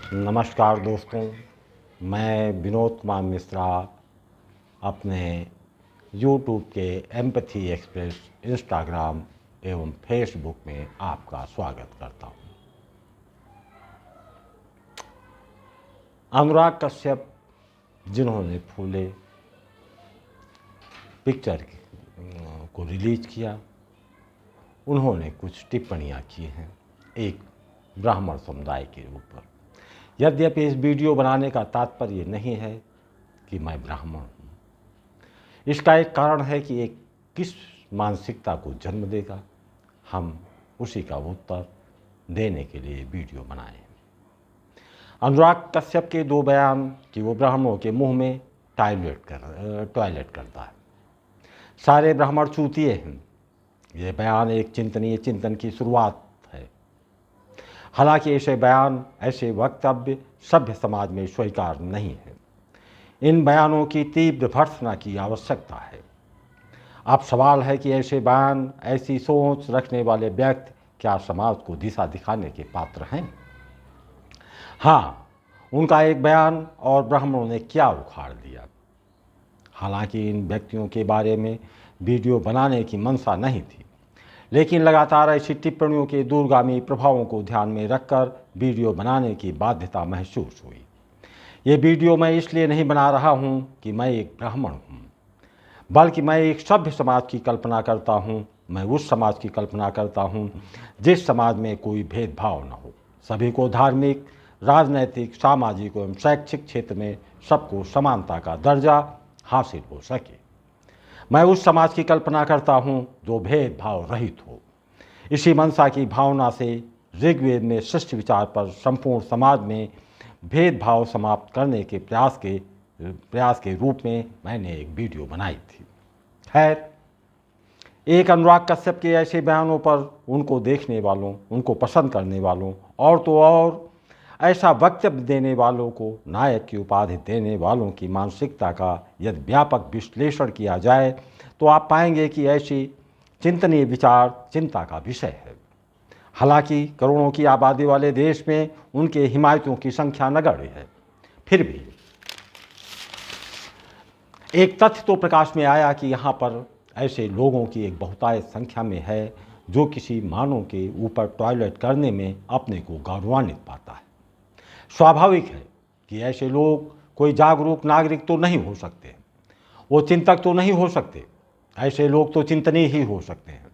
नमस्कार दोस्तों, मैं विनोद कुमार मिश्रा अपने YouTube के एम्पैथी एक्सप्रेस इंस्टाग्राम एवं फेसबुक में आपका स्वागत करता हूँ। अनुराग कश्यप जिन्होंने फूले पिक्चर को रिलीज किया, उन्होंने कुछ टिप्पणियाँ की हैं एक ब्राह्मण समुदाय के ऊपर। यद्यपि इस वीडियो बनाने का तात्पर्य नहीं है कि मैं ब्राह्मण हूँ। इसका एक कारण है कि एक किस मानसिकता को जन्म देगा, हम उसी का उत्तर देने के लिए वीडियो बनाए हैं। अनुराग कश्यप के दो बयान कि वो ब्राह्मणों के मुंह में टॉयलेट करता है। सारे ब्राह्मण चूतिए हैं। ये बयान एक चिंतनीय चिंतन की शुरुआत है। हालांकि ऐसे बयान, ऐसे वक्तव्य सभ्य समाज में स्वीकार नहीं है। इन बयानों की तीव्र भर्त्सना की आवश्यकता है। अब सवाल है कि ऐसे बयान, ऐसी सोच रखने वाले व्यक्ति क्या समाज को दिशा दिखाने के पात्र हैं? हाँ, उनका एक बयान और ब्राह्मणों ने क्या उखाड़ दिया। हालांकि इन व्यक्तियों के बारे में वीडियो बनाने की मंशा नहीं थी, लेकिन लगातार ऐसी टिप्पणियों के दूरगामी प्रभावों को ध्यान में रखकर वीडियो बनाने की बाध्यता महसूस हुई। ये वीडियो मैं इसलिए नहीं बना रहा हूँ कि मैं एक ब्राह्मण हूँ, बल्कि मैं एक सभ्य समाज की कल्पना करता हूँ। मैं उस समाज की कल्पना करता हूँ जिस समाज में कोई भेदभाव न हो, सभी को धार्मिक, राजनैतिक, सामाजिक एवं शैक्षिक क्षेत्र में सबको समानता का दर्जा हासिल हो सके। मैं उस समाज की कल्पना करता हूँ जो भेदभाव रहित हो। इसी मंशा की भावना से ऋग्वेद में सृष्टि विचार पर संपूर्ण समाज में भेदभाव समाप्त करने के प्रयास के रूप में मैंने एक वीडियो बनाई थी। खैर, एक अनुराग कश्यप के ऐसे बयानों पर उनको देखने वालों, उनको पसंद करने वालों और तो और ऐसा वक्तव्य देने वालों को नायक की उपाधि देने वालों की मानसिकता का यदि व्यापक विश्लेषण किया जाए तो आप पाएंगे कि ऐसी चिंतनीय विचार चिंता का विषय है। हालांकि करोड़ों की आबादी वाले देश में उनके हिमायतियों की संख्या नगण्य है, फिर भी एक तथ्य तो प्रकाश में आया कि यहाँ पर ऐसे लोगों की एक बहुतायत संख्या में है जो किसी मानव के ऊपर टॉयलेट करने में अपने को गौरवान्वित पाता है। स्वाभाविक है कि ऐसे लोग कोई जागरूक नागरिक तो नहीं हो सकते, वो चिंतक तो नहीं हो सकते। ऐसे लोग तो चिंतनीय ही हो सकते हैं।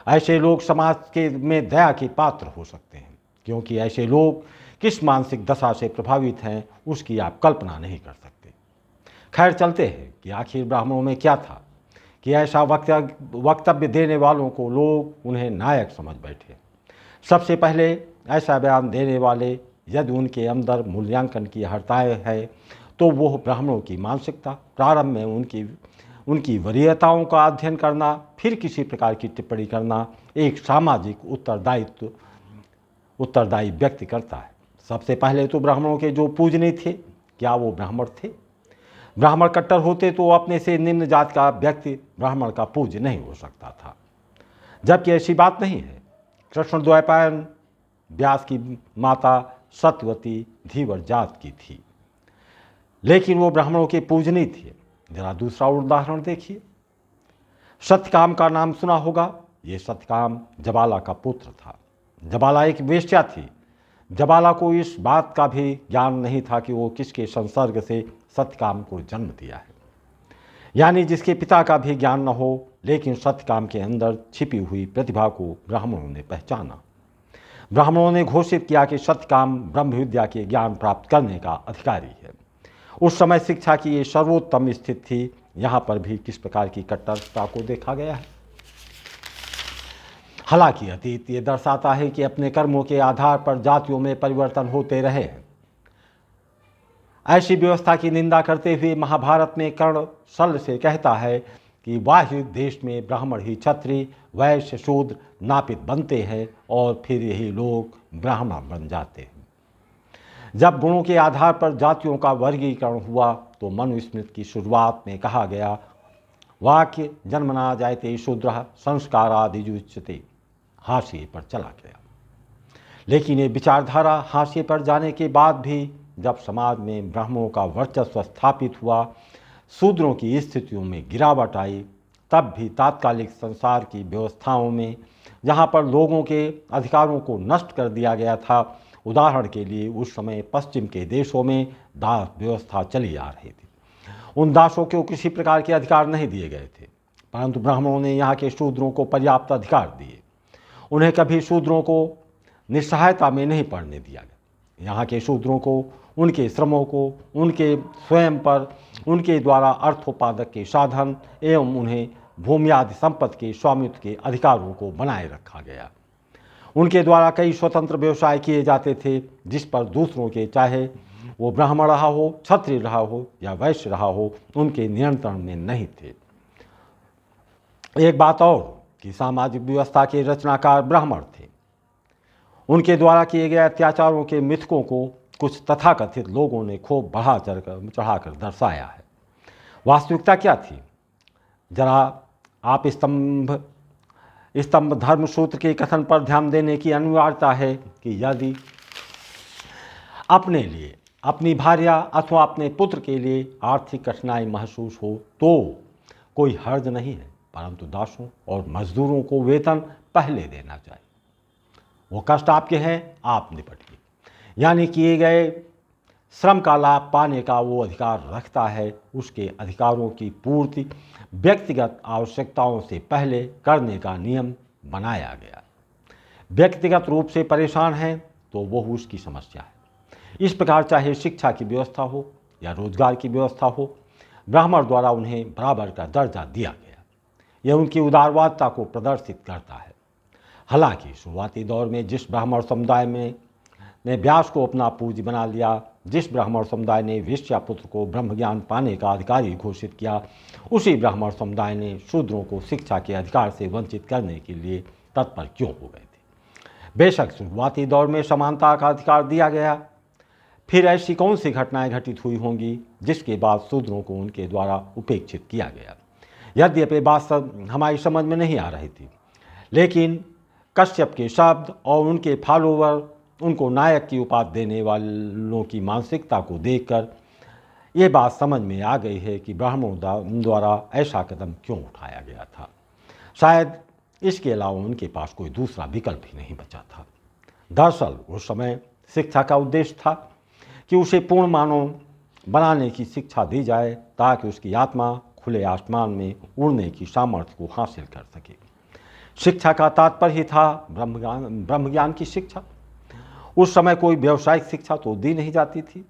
ऐसे लोग समाज के में दया के पात्र हो सकते हैं, क्योंकि ऐसे लोग किस मानसिक दशा से प्रभावित हैं उसकी आप कल्पना नहीं कर सकते। खैर, चलते हैं कि आखिर ब्राह्मणों में क्या था कि ऐसा वक्तव्य देने वालों को लोग उन्हें नायक समझ बैठे। सबसे पहले ऐसा बयान देने वाले यदि उनके अंदर मूल्यांकन की हड़ताल है तो वो ब्राह्मणों की मानसिकता, प्रारंभ में उनकी वरीयताओं का अध्ययन करना, फिर किसी प्रकार की टिप्पणी करना एक सामाजिक उत्तरदायी व्यक्ति करता है। सबसे पहले तो ब्राह्मणों के जो पूजनीय थे, क्या वो ब्राह्मण थे? ब्राह्मण कट्टर होते तो अपने से निम्न जात का व्यक्ति ब्राह्मण का पूज्य नहीं हो सकता था, जबकि ऐसी बात नहीं है। कृष्ण द्वैपायन व्यास की माता सत्यवती धीवर जात की थी, लेकिन वो ब्राह्मणों के पूजनीय थे। जरा दूसरा उदाहरण देखिए। सत्यकाम का नाम सुना होगा। ये सत्यकाम जबाला का पुत्र था। जबाला एक वेश्या थी। जबाला को इस बात का भी ज्ञान नहीं था कि वो किसके संसर्ग से सत्यकाम को जन्म दिया है, यानी जिसके पिता का भी ज्ञान न हो, लेकिन सत्यकाम के अंदर छिपी हुई प्रतिभा को ब्राह्मणों ने पहचाना। ब्राह्मणों ने घोषित किया कि सत्यकाम ब्रह्म विद्या के ज्ञान प्राप्त करने का अधिकारी है। उस समय शिक्षा की ये सर्वोत्तम स्थिति थी। यहाँ पर भी किस प्रकार की कट्टरता को देखा गया है। हालांकि अतीत ये दर्शाता है कि अपने कर्मों के आधार पर जातियों में परिवर्तन होते रहे हैं। ऐसी व्यवस्था की निंदा करते हुए महाभारत में कर्ण शल्य से कहता है कि बाह्य देश में ब्राह्मण ही क्षत्रिय, वैश्य, शूद्र, नापित बनते हैं और फिर यही लोग ब्राह्मण बन जाते हैं। जब गुणों के आधार पर जातियों का वर्गीकरण हुआ तो मनुस्मृति की शुरुआत में कहा गया वाक्य जन्मना जायते शूद्रः संस्कारादिजुच्यते हाशिए पर चला गया। लेकिन ये विचारधारा हाशिए पर जाने के बाद भी जब समाज में ब्राह्मणों का वर्चस्व स्थापित हुआ, शूद्रों की स्थितियों में गिरावट आई, तब भी तात्कालिक संसार की व्यवस्थाओं में जहाँ पर लोगों के अधिकारों को नष्ट कर दिया गया था, उदाहरण के लिए उस समय पश्चिम के देशों में दास व्यवस्था चली आ रही थी। उन दासों को किसी प्रकार के अधिकार नहीं दिए गए थे, परंतु ब्राह्मणों ने यहाँ के शूद्रों को पर्याप्त अधिकार दिए। उन्हें कभी शूद्रों को निस्सहायता में नहीं पड़ने दिया गया। यहाँ के शूद्रों को उनके श्रमों को, उनके स्वयं पर, उनके द्वारा अर्थोपादक के साधन एवं उन्हें भूमि आदि संपत्ति के स्वामित्व के अधिकारों को बनाए रखा गया। उनके द्वारा कई स्वतंत्र व्यवसाय किए जाते थे, जिस पर दूसरों के, चाहे वो ब्राह्मण रहा हो, क्षत्रिय रहा हो या वैश्य रहा हो, उनके नियंत्रण में नहीं थे। एक बात और कि सामाजिक व्यवस्था के रचनाकार ब्राह्मण थे। उनके द्वारा किए गए अत्याचारों के मिथकों को कुछ तथाकथित लोगों ने खूब चढ़ाकर दर्शाया है। वास्तविकता क्या थी? जरा आप स्तंभ धर्म सूत्र के कथन पर ध्यान देने की अनिवार्यता है कि यदि अपने लिए, अपनी भार्या अथवा अपने पुत्र के लिए आर्थिक कठिनाई महसूस हो तो कोई हर्ज नहीं है, परंतु दासों और मजदूरों को वेतन पहले देना चाहिए। वो कष्ट आपके हैं, आप निपटिए। यानी किए गए श्रम का लाभ पाने का वो अधिकार रखता है। उसके अधिकारों की पूर्ति व्यक्तिगत आवश्यकताओं से पहले करने का नियम बनाया गया। व्यक्तिगत रूप से परेशान है तो वो उसकी समस्या है। इस प्रकार चाहे शिक्षा की व्यवस्था हो या रोजगार की व्यवस्था हो, ब्राह्मण द्वारा उन्हें बराबर का दर्जा दिया गया। यह उनकी उदारवादता को प्रदर्शित करता है। हालांकि शुरुआती दौर में जिस ब्राह्मण समुदाय ने व्यास को अपना पूज्य बना लिया, जिस ब्राह्मण समुदाय ने वेश्यापुत्र को ब्रह्मज्ञान पाने का अधिकारी घोषित किया, उसी ब्राह्मण समुदाय ने शूद्रों को शिक्षा के अधिकार से वंचित करने के लिए तत्पर क्यों हो गए थे? बेशक शुरुआती दौर में समानता का अधिकार दिया गया, फिर ऐसी कौन सी घटनाएं घटित हुई होंगी जिसके बाद शूद्रों को उनके द्वारा उपेक्षित किया गया? यद्यपि बात हमारी समझ में नहीं आ रही थी, लेकिन कश्यप के शब्द और उनके फॉलोवर उनको नायक की उपाधि देने वालों की मानसिकता को देखकर ये बात समझ में आ गई है कि ब्राह्मणों द्वारा ऐसा कदम क्यों उठाया गया था। शायद इसके अलावा उनके पास कोई दूसरा विकल्प ही नहीं बचा था। दरअसल उस समय शिक्षा का उद्देश्य था कि उसे पूर्ण मानव बनाने की शिक्षा दी जाए, ताकि उसकी आत्मा खुले आसमान में उड़ने की सामर्थ्य को हासिल कर सके। शिक्षा का तात्पर्य ही था ब्रह्मज्ञान की शिक्षा। उस समय कोई व्यावसायिक शिक्षा तो दी नहीं जाती थी।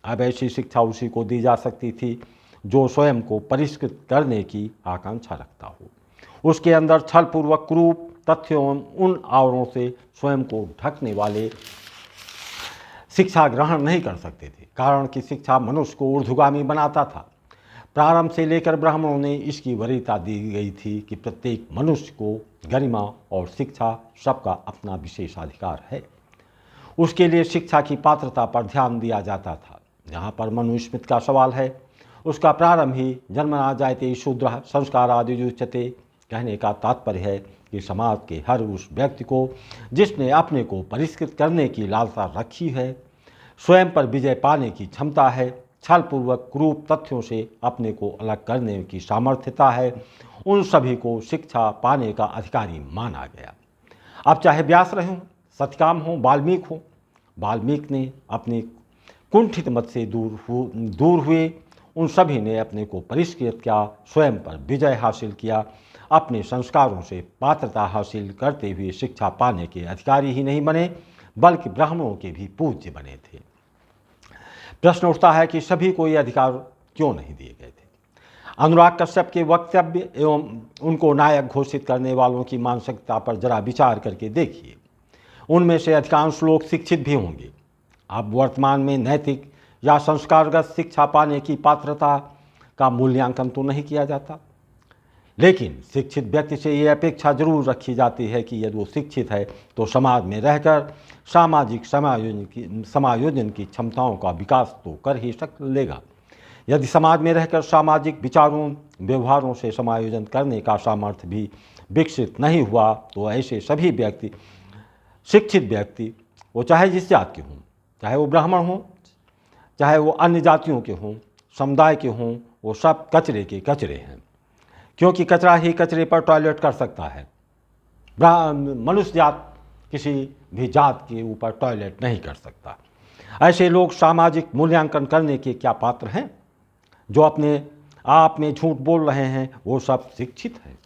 अब ऐसी शिक्षा उसी को दी जा सकती थी जो स्वयं को परिष्कृत करने की आकांक्षा रखता हो, उसके अंदर छलपूर्वक क्रूप तथ्यों उन आवरणों से स्वयं को ढकने वाले शिक्षा ग्रहण नहीं कर सकते थे, कारण कि शिक्षा मनुष्य को ऊर्ध्वगामी बनाता था। प्रारंभ से लेकर ब्राह्मणों ने इसकी वरीयता दी गई थी कि प्रत्येक मनुष्य को गरिमा और शिक्षा सबका अपना विशेषाधिकार है। उसके लिए शिक्षा की पात्रता पर ध्यान दिया जाता था। जहाँ पर मनुस्मृति का सवाल है, उसका प्रारंभ ही जन्मना जायते शूद्र संस्कार आदि उच्यते कहने का तात्पर्य है कि समाज के हर उस व्यक्ति को जिसने अपने को परिष्कृत करने की लालसा रखी है, स्वयं पर विजय पाने की क्षमता है, छलपूर्वक क्रूप तथ्यों से अपने को अलग करने की सामर्थ्यता है, उन सभी को शिक्षा पाने का अधिकारी माना गया। अब चाहे व्यास रहे हों, सत्यकाम हो, वाल्मीकि ने अपने कुंठित मत से दूर हुए, उन सभी ने अपने को परिष्कृत किया, स्वयं पर विजय हासिल किया, अपने संस्कारों से पात्रता हासिल करते हुए शिक्षा पाने के अधिकारी ही नहीं बने, बल्कि ब्राह्मणों के भी पूज्य बने थे। प्रश्न उठता है कि सभी को ये अधिकार क्यों नहीं दिए गए थे? अनुराग कश्यप के वक्तव्य एवं उनको नायक घोषित करने वालों की मानसिकता पर जरा विचार करके देखिए। उनमें से अधिकांश लोग शिक्षित भी होंगे। अब वर्तमान में नैतिक या संस्कारगत शिक्षा पाने की पात्रता का मूल्यांकन तो नहीं किया जाता, लेकिन शिक्षित व्यक्ति से ये अपेक्षा जरूर रखी जाती है कि यदि वो शिक्षित है तो समाज में रहकर सामाजिक समायोजन की क्षमताओं का विकास तो कर ही लेगा। यदि समाज में रहकर सामाजिक विचारों व्यवहारों से समायोजन करने का सामर्थ्य भी विकसित नहीं हुआ तो ऐसे सभी शिक्षित व्यक्ति वो चाहे जिस जात के हों, चाहे वो ब्राह्मण हों, चाहे वो अन्य जातियों के हों, समुदाय के हों, वो सब कचरे के कचरे हैं, क्योंकि कचरा ही कचरे पर टॉयलेट कर सकता है। मनुष्य जात किसी भी जात के ऊपर टॉयलेट नहीं कर सकता। ऐसे लोग सामाजिक मूल्यांकन करने के क्या पात्र हैं? जो अपने आप में झूठ बोल रहे हैं वो सब शिक्षित हैं।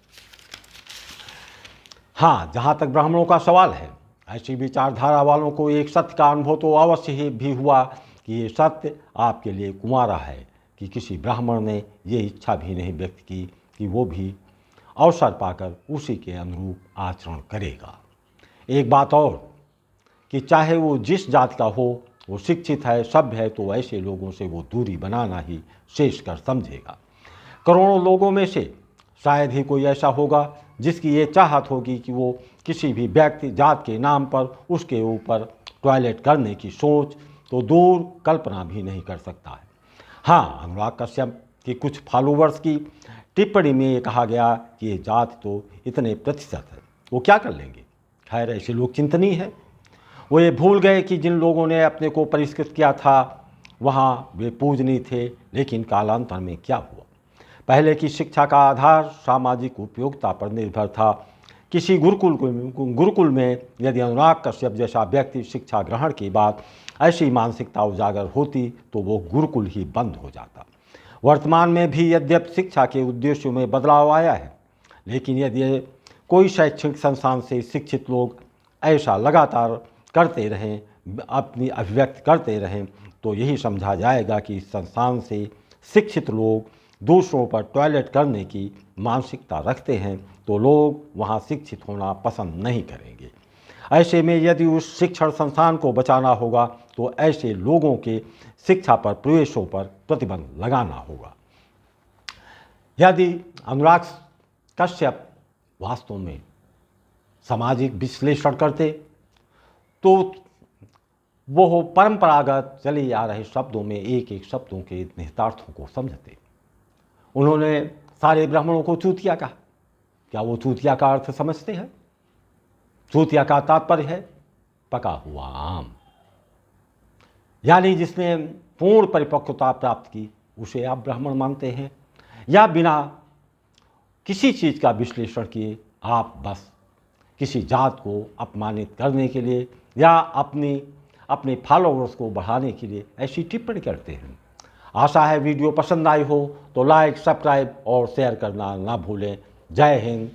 हाँ, जहाँ तक ब्राह्मणों का सवाल है, ऐसी विचारधारा वालों को एक सत्य का अनुभव तो अवश्य ही भी हुआ कि ये सत्य आपके लिए कुंवारा है, कि किसी ब्राह्मण ने ये इच्छा भी नहीं व्यक्त की कि वो भी अवसर पाकर उसी के अनुरूप आचरण करेगा। एक बात और कि चाहे वो जिस जात का हो, वो शिक्षित है, सभ्य है, तो ऐसे लोगों से वो दूरी बनाना ही शेष कर समझेगा। करोड़ों लोगों में से शायद ही कोई ऐसा होगा जिसकी ये चाहत होगी कि वो किसी भी व्यक्ति जात के नाम पर उसके ऊपर टॉयलेट करने की सोच तो दूर कल्पना भी नहीं कर सकता है। हाँ, अनुराग कश्यप की कुछ फॉलोवर्स की टिप्पणी में ये कहा गया कि ये जात तो इतने प्रतिशत है, वो क्या कर लेंगे। खैर, ऐसे लोग चिंतनीय है। वो ये भूल गए कि जिन लोगों ने अपने को परिष्कृत किया था वहाँ वे पूजनीय थे, लेकिन कालांतर में क्या हुआ। पहले की शिक्षा का आधार सामाजिक उपयोगिता पर निर्भर था। किसी गुरुकुल में यदि अनुराग कश्यप जैसा व्यक्ति शिक्षा ग्रहण के बाद ऐसी मानसिकता उजागर होती तो वो गुरुकुल ही बंद हो जाता। वर्तमान में भी यद्यपि शिक्षा के उद्देश्यों में बदलाव आया है, लेकिन यदि कोई शैक्षणिक संस्थान से शिक्षित लोग ऐसा लगातार करते रहें, अपनी अभिव्यक्त करते रहें, तो यही समझा जाएगा कि इस संस्थान से शिक्षित लोग दूसरों पर टॉयलेट करने की मानसिकता रखते हैं, तो लोग वहाँ शिक्षित होना पसंद नहीं करेंगे। ऐसे में यदि उस शिक्षण संस्थान को बचाना होगा तो ऐसे लोगों के शिक्षा पर प्रवेशों पर प्रतिबंध लगाना होगा। यदि अनुराग कश्यप वास्तव में सामाजिक विश्लेषण करते तो वो परंपरागत चले आ रहे शब्दों में एक एक शब्दों के निहितार्थों को समझते। उन्होंने सारे ब्राह्मणों को चूतिया कहा। क्या वो चूतिया का अर्थ समझते हैं? चूतिया का तात्पर्य है पका हुआ आम, यानी जिसने पूर्ण परिपक्वता प्राप्त की उसे आप ब्राह्मण मानते हैं, या बिना किसी चीज़ का विश्लेषण किए आप बस किसी जात को अपमानित करने के लिए या अपने फॉलोअर्स को बढ़ाने के लिए ऐसी टिप्पणी करते हैं। आशा है वीडियो पसंद आई हो तो लाइक, सब्सक्राइब और शेयर करना ना भूलें। जय हिंद,